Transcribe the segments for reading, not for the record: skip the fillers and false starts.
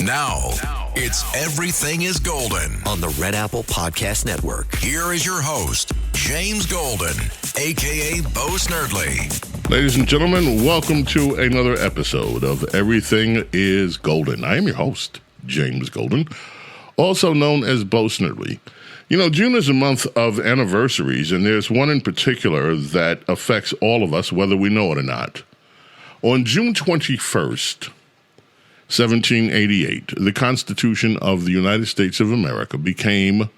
Now, it's Everything is Golden on the Red Apple Podcast Network. Here is your host, James Golden, a.k.a. Bo Snerdley. Ladies and gentlemen, welcome to another episode of Everything is Golden. I am your host, James Golden, also known as Bo Snerdley. You know, June is a month of anniversaries, and there's one in particular that affects all of us, whether we know it or not. On June 21st, 1788, the Constitution of the United States of America became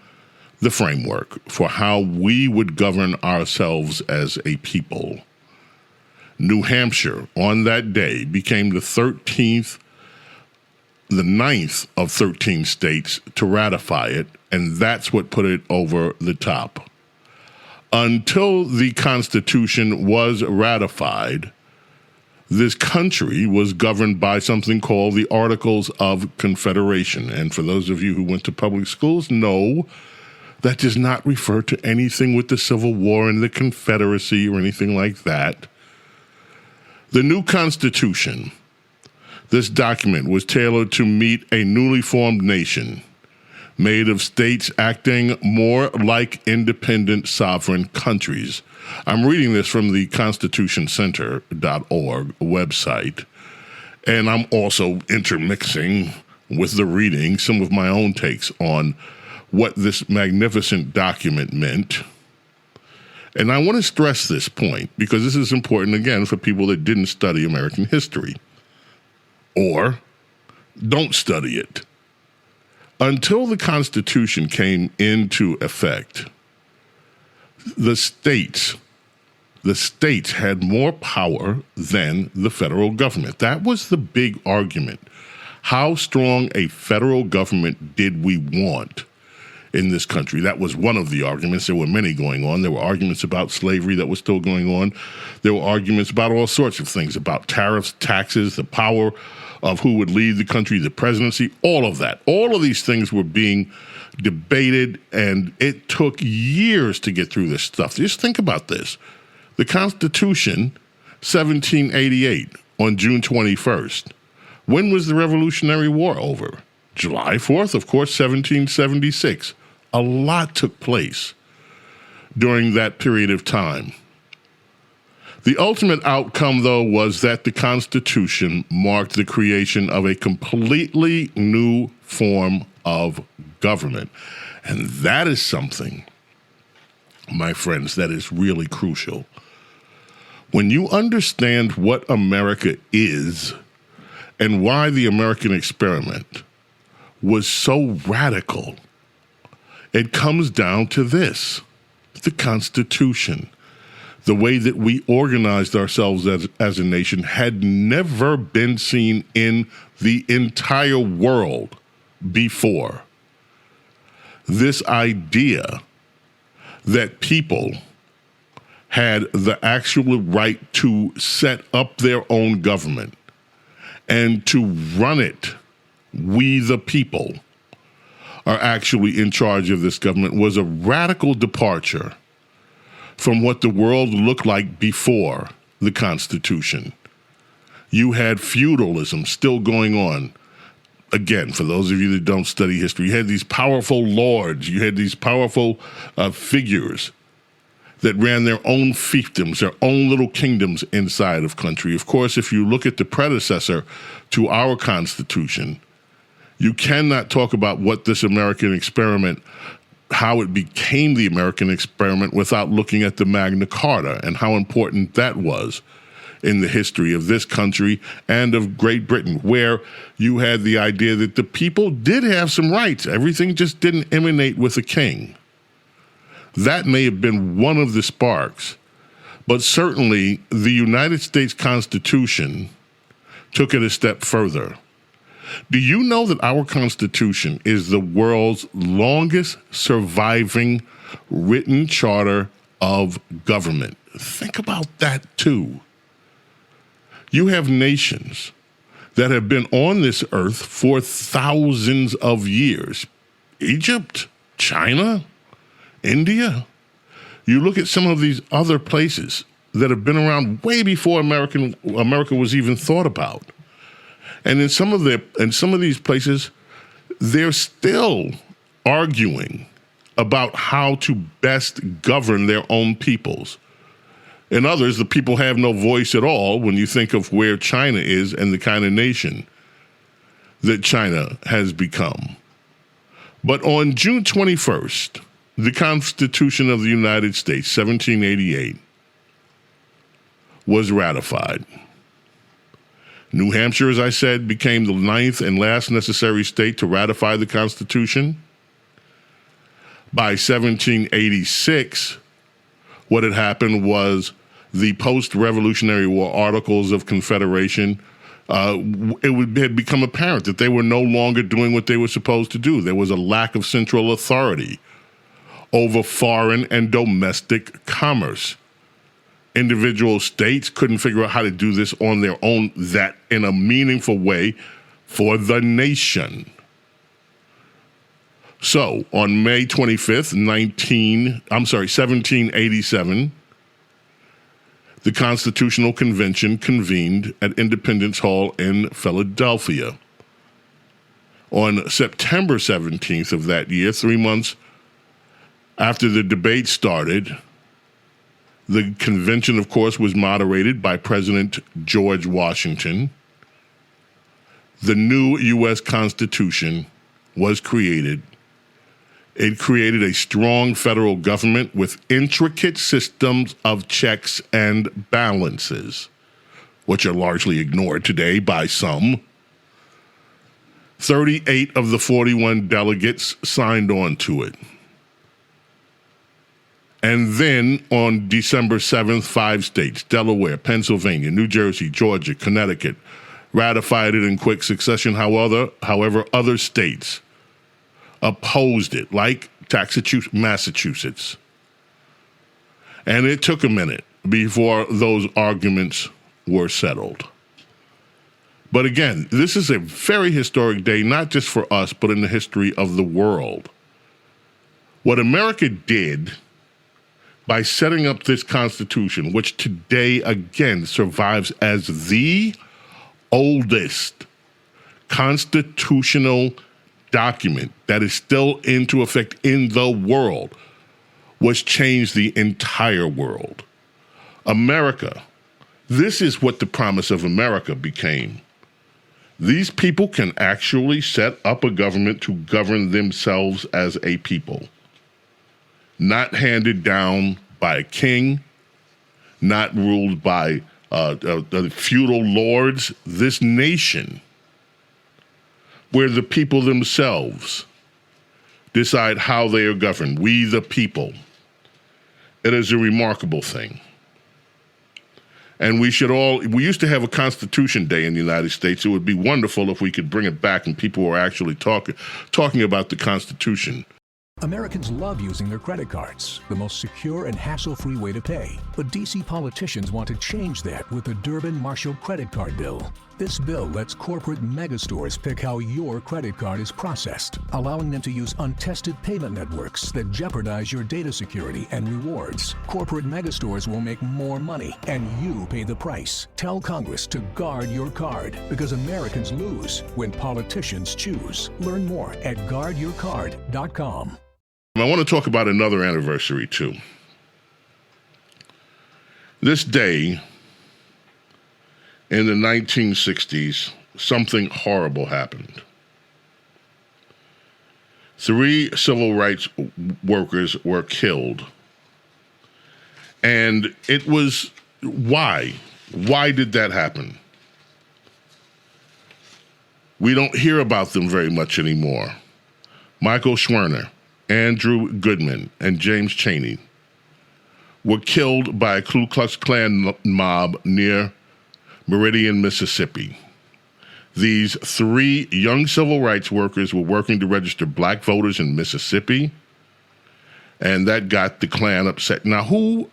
the framework for how we would govern ourselves as a people. New Hampshire, on that day, became the 9th of 13 states to ratify it, and that's what put it over the top. Until the Constitution was ratified, this country was governed by something called the Articles of Confederation. And for those of you who went to public schools, know that does not refer to anything with the Civil War and the Confederacy or anything like that. The new Constitution, this document was tailored to meet a newly formed nation made of states acting more like independent sovereign countries. I'm reading this from the constitutioncenter.org website, and I'm also intermixing with the reading some of my own takes on what this magnificent document meant. And I want to stress this point because this is important, again, for people that didn't study American history or don't study it. Until the Constitution came into effect, the states had more power than the federal government. That was the big argument. How strong a federal government did we want in this country? That was one of the arguments. There were many going on. There were arguments about slavery that was still going on. There were arguments about all sorts of things, about tariffs, taxes, the power of who would lead the country, the presidency, all of that. All of these things were being debated, and it took years to get through this stuff. Just think about this. The Constitution, 1788, on June 21st. When was the Revolutionary War over? July 4th, of course, 1776. A lot took place during that period of time. The ultimate outcome, though, was that the Constitution marked the creation of a completely new form of government. And that is something, my friends, that is really crucial. When you understand what America is and why the American experiment was so radical, it comes down to this: the Constitution. The way that we organized ourselves as a nation had never been seen in the entire world before. This idea that people had the actual right to set up their own government and to run it, we the people are actually in charge of this government, was a radical departure from what the world looked like before the Constitution. You had feudalism still going on. Again, for those of you that don't study history, you had these powerful lords, you had these powerful figures that ran their own fiefdoms, their own little kingdoms inside of country. Of course, if you look at the predecessor to our Constitution, you cannot talk about what this American experiment, how it became the American experiment, without looking at the Magna Carta and how important that was in the history of this country and of Great Britain, where you had the idea that the people did have some rights. Everything just didn't emanate with a king. That may have been one of the sparks, but certainly the United States Constitution took it a step further. Do you know that our Constitution is the world's longest surviving written charter of government? Think about that, too. You have nations that have been on this earth for thousands of years. Egypt, China, India. You look at some of these other places that have been around way before America was even thought about. And in some of these places, they're still arguing about how to best govern their own peoples. In others, the people have no voice at all when you think of where China is and the kind of nation that China has become. But on June 21st, the Constitution of the United States, 1788, was ratified. New Hampshire, as I said, became the 9th and last necessary state to ratify the Constitution. By 1786, what had happened was the post-Revolutionary War Articles of Confederation, had become apparent that they were no longer doing what they were supposed to do. There was a lack of central authority over foreign and domestic commerce. Individual states couldn't figure out how to do this on their own, that in a meaningful way for the nation. So on May 25th, 1787, the Constitutional Convention convened at Independence Hall in Philadelphia. On September 17th of that year, 3 months after the debate started, the convention, of course, was moderated by President George Washington. The new U.S. Constitution was created. It created a strong federal government with intricate systems of checks and balances, which are largely ignored today by some. 38 of the 41 delegates signed on to it. And then on December 7th, 5 states, Delaware, Pennsylvania, New Jersey, Georgia, Connecticut, ratified it in quick succession. However, other states opposed it, like Massachusetts. And it took a minute before those arguments were settled. But again, this is a very historic day, not just for us, but in the history of the world. What America did by setting up this Constitution, which today, again, survives as the oldest constitutional document that is still into effect in the world, was changed the entire world. America, this is what the promise of America became. These people can actually set up a government to govern themselves as a people. Not handed down by a king, not ruled by feudal lords. This nation, where the people themselves decide how they are governed, we the people. It is a remarkable thing. And we used to have a Constitution Day in the United States. It would be wonderful if we could bring it back and people were actually talking about the Constitution. Americans love using their credit cards, the most secure and hassle-free way to pay. But D.C. politicians want to change that with the Durbin-Marshall credit card bill. This bill lets corporate megastores pick how your credit card is processed, allowing them to use untested payment networks that jeopardize your data security and rewards. Corporate megastores will make more money, and you pay the price. Tell Congress to guard your card, because Americans lose when politicians choose. Learn more at guardyourcard.com. I want to talk about another anniversary, too. This day, in the 1960s, something horrible happened. 3 civil rights workers were killed. And it was, why? Why did that happen? We don't hear about them very much anymore. Michael Schwerner, Andrew Goodman, and James Cheney were killed by a Ku Klux Klan mob near Meridian, Mississippi. These 3 young civil rights workers were working to register black voters in Mississippi, and that got the Klan upset. Now, who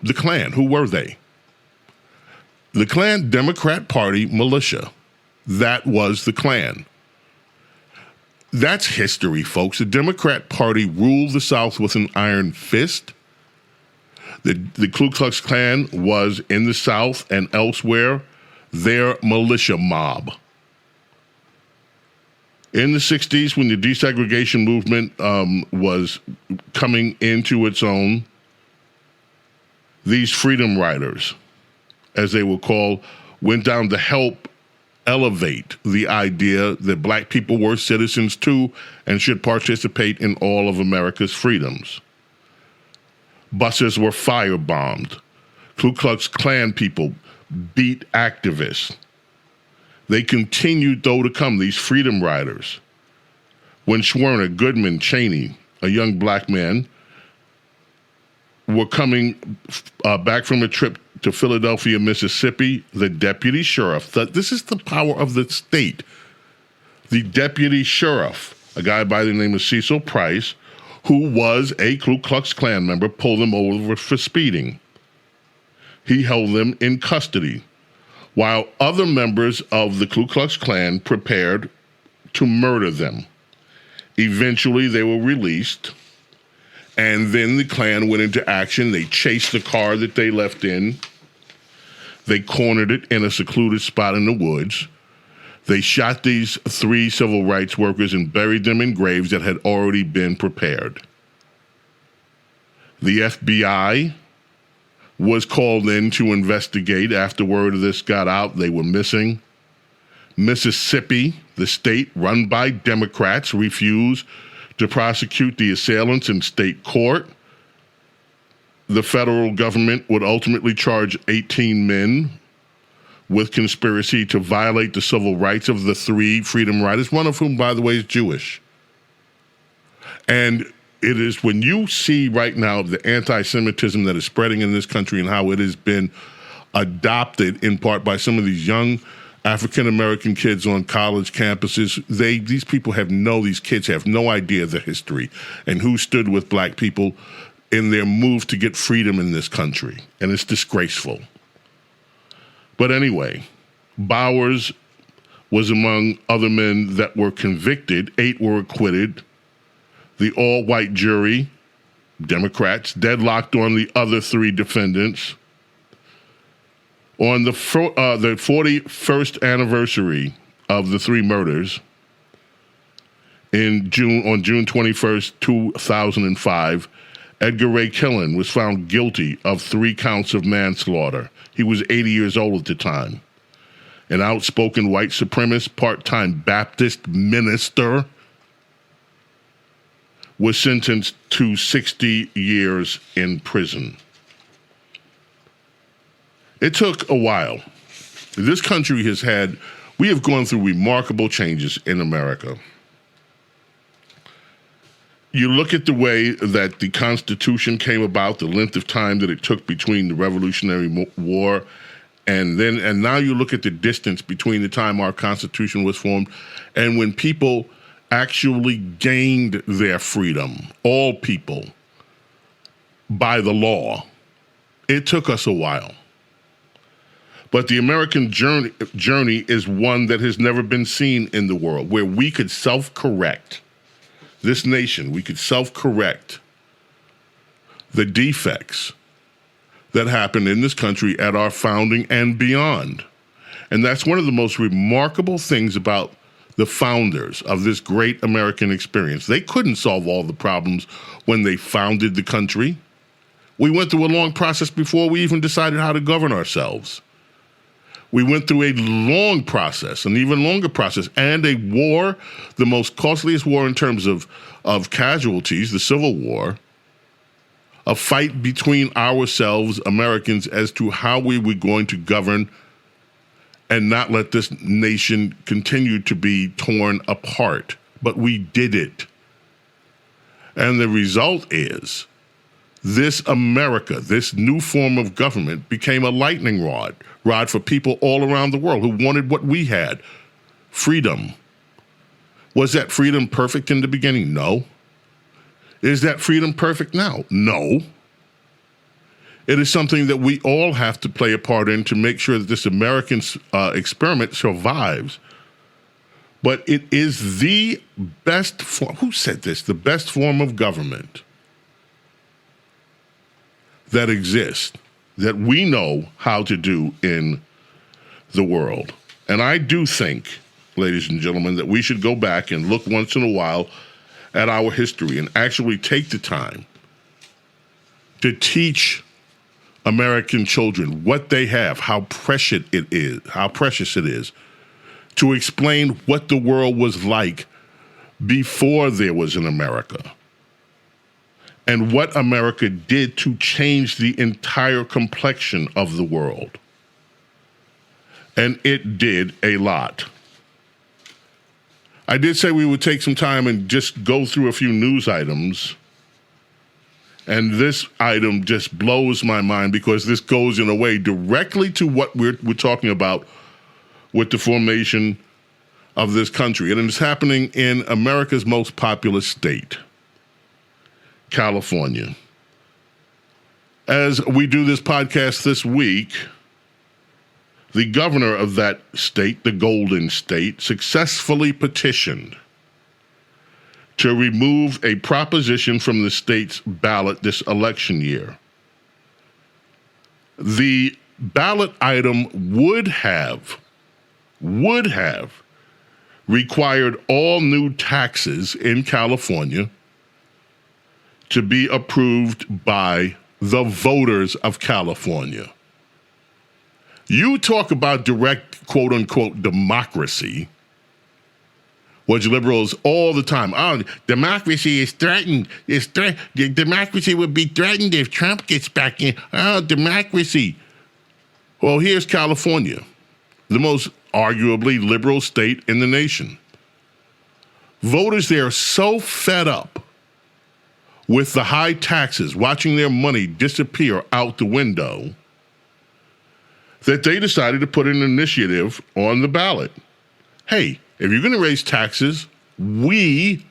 were they? The Klan Democrat Party militia. That was the Klan. That's history, folks. The Democrat Party ruled the South with an iron fist. The Ku Klux Klan was in the South and elsewhere their militia mob. In the 60s, when the desegregation movement was coming into its own, these freedom riders, as they were called, went down to help elevate the idea that black people were citizens too and should participate in all of America's freedoms. Buses were firebombed. Ku Klux Klan people beat activists. They continued, though, to come, these freedom riders. When Schwerner, Goodman, Cheney, a young black man, were coming back from a trip to Philadelphia, Mississippi, the deputy sheriff, this is the power of the state. The deputy sheriff, a guy by the name of Cecil Price, who was a Ku Klux Klan member, pulled them over for speeding. He held them in custody, while other members of the Ku Klux Klan prepared to murder them. Eventually, they were released, and then the Klan went into action. They chased the car that they left in. They cornered it in a secluded spot in the woods. They shot these 3 civil rights workers and buried them in graves that had already been prepared. The FBI was called in to investigate. After word of this got out, they were missing. Mississippi, the state run by Democrats, refused to prosecute the assailants in state court. The federal government would ultimately charge 18 men with conspiracy to violate the civil rights of the 3 freedom riders, one of whom, by the way, is Jewish. And it is when you see right now the anti-Semitism that is spreading in this country and how it has been adopted in part by some of these young African-American kids on college campuses, these kids have no idea the history and who stood with black people in their move to get freedom in this country. And it's disgraceful. But anyway, Bowers was among other men that were convicted. 8 were acquitted. The all-white jury, Democrats, deadlocked on the other 3 defendants. On the 41st anniversary of the 3 murders, on June 21st, 2005, Edgar Ray Killen was found guilty of 3 counts of manslaughter. He was 80 years old at the time. An outspoken white supremacist, part-time Baptist minister was sentenced to 60 years in prison. It took a while. This country we have gone through remarkable changes in America. You look at the way that the Constitution came about, the length of time that it took between the Revolutionary War, and now you look at the distance between the time our Constitution was formed and when people actually gained their freedom, all people, by the law. It took us a while. But the American journey is one that has never been seen in the world, where we could self-correct. This nation, we could self-correct the defects that happened in this country at our founding and beyond. And that's one of the most remarkable things about the founders of this great American experience. They couldn't solve all the problems when they founded the country. We went through a long process before we even decided how to govern ourselves. We went through a long process, an even longer process, and a war, the most costliest war in terms of casualties, the Civil War, a fight between ourselves, Americans, as to how we were going to govern and not let this nation continue to be torn apart. But we did it. And the result is this America, this new form of government, became a lightning rod for people all around the world who wanted what we had, freedom. Was that freedom perfect in the beginning? No. Is that freedom perfect now? No. It is something that we all have to play a part in to make sure that this American experiment survives. But it is the best form, who said this? The best form of government that exists, that we know how to do in the world. And I do think ladies and gentlemen, that we should go back and look once in a while at our history and actually take the time to teach American children what they have, how precious it is, to explain what the world was like before there was an America, and what America did to change the entire complexion of the world. And it did a lot. I did say we would take some time and just go through a few news items. And this item just blows my mind because this goes in a way directly to what we're talking about with the formation of this country. And it's happening in America's most populous state, California. As we do this podcast this week, the governor of that state, the Golden State, successfully petitioned to remove a proposition from the state's ballot this election year. The ballot item would have required all new taxes in California to be approved by the voters of California. You talk about direct, quote-unquote, democracy, which liberals all the time, democracy is threatened. Democracy would be threatened if Trump gets back in. Democracy. Well, here's California, the most arguably liberal state in the nation. Voters there are so fed up with the high taxes, watching their money disappear out the window, that they decided to put an initiative on the ballot. Hey, if you're going to raise taxes, we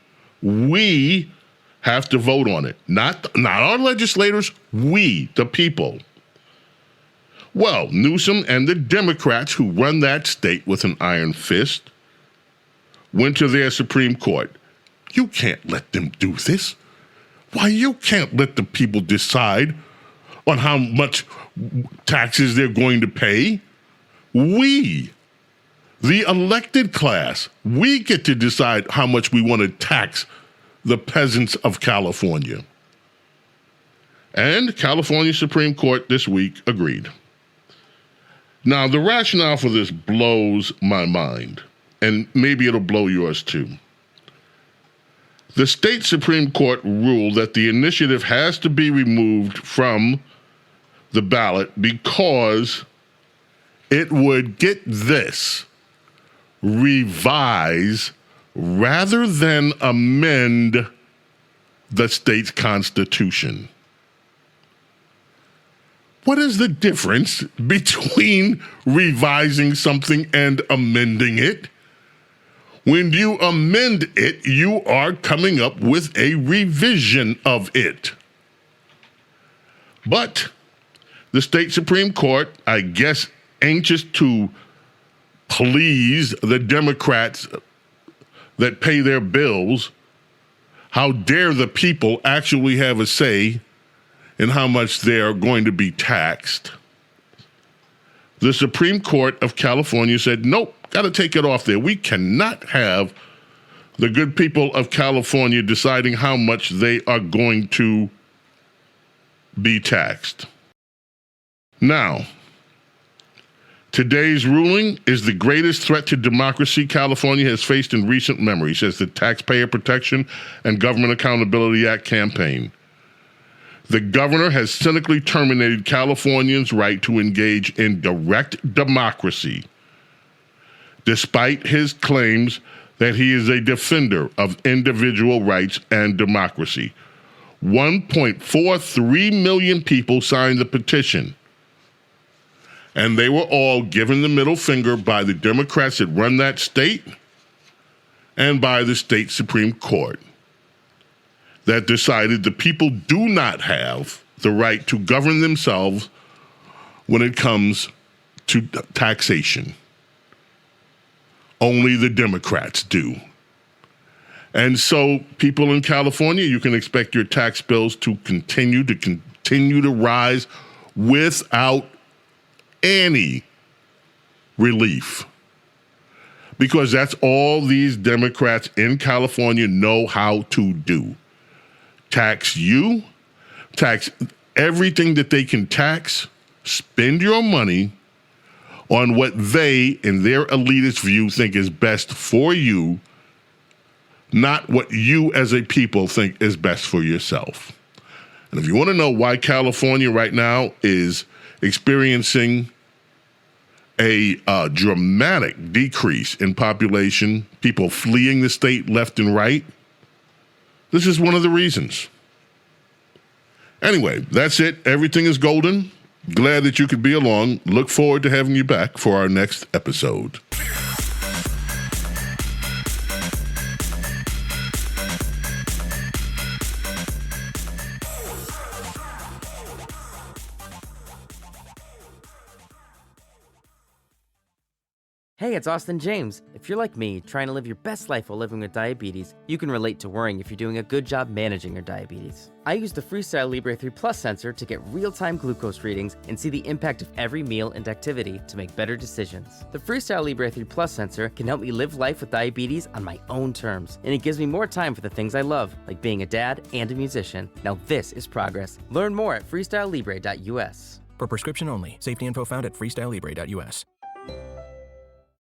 have to vote on it. Not our legislators, we, the people. Well, Newsom and the Democrats who run that state with an iron fist went to their Supreme Court. You can't let them do this. Why, you can't let the people decide on how much taxes they're going to pay. We, the elected class, we get to decide how much we want to tax the peasants of California. And California Supreme Court this week agreed. Now, the rationale for this blows my mind, and maybe it'll blow yours too. The state Supreme Court ruled that the initiative has to be removed from the ballot because it would, get this, revise rather than amend the state's constitution. What is the difference between revising something and amending it? When you amend it, you are coming up with a revision of it. But the state Supreme Court, I guess, anxious to please the Democrats that pay their bills, how dare the people actually have a say in how much they're going to be taxed? The Supreme Court of California said, nope, got to take it off there. We cannot have the good people of California deciding how much they are going to be taxed. Now, today's ruling is the greatest threat to democracy California has faced in recent memory, says the Taxpayer Protection and Government Accountability Act campaign. The governor has cynically terminated Californians' right to engage in direct democracy, despite his claims that he is a defender of individual rights and democracy. 1.43 million people signed the petition, and they were all given the middle finger by the Democrats that run that state and by the state Supreme Court that decided the people do not have the right to govern themselves when it comes to taxation. Only the Democrats do. And so, people in California, you can expect your tax bills to continue to rise without any relief. because that's all these Democrats in California know how to do. Tax you, tax everything that they can tax, spend your money on what they, in their elitist view, think is best for you, not what you as a people think is best for yourself. And if you want to know why California right now is experiencing a dramatic decrease in population, people fleeing the state left and right, this is one of the reasons. Anyway, that's it. Everything is golden. Glad that you could be along. Look forward to having you back for our next episode. Hey, it's Austin James. If you're like me, trying to live your best life while living with diabetes, you can relate to worrying if you're doing a good job managing your diabetes. I use the Freestyle Libre 3 Plus sensor to get real-time glucose readings and see the impact of every meal and activity to make better decisions. The Freestyle Libre 3 Plus sensor can help me live life with diabetes on my own terms, and it gives me more time for the things I love, like being a dad and a musician. Now this is progress. Learn more at freestylelibre.us. For prescription only. Safety info found at freestylelibre.us.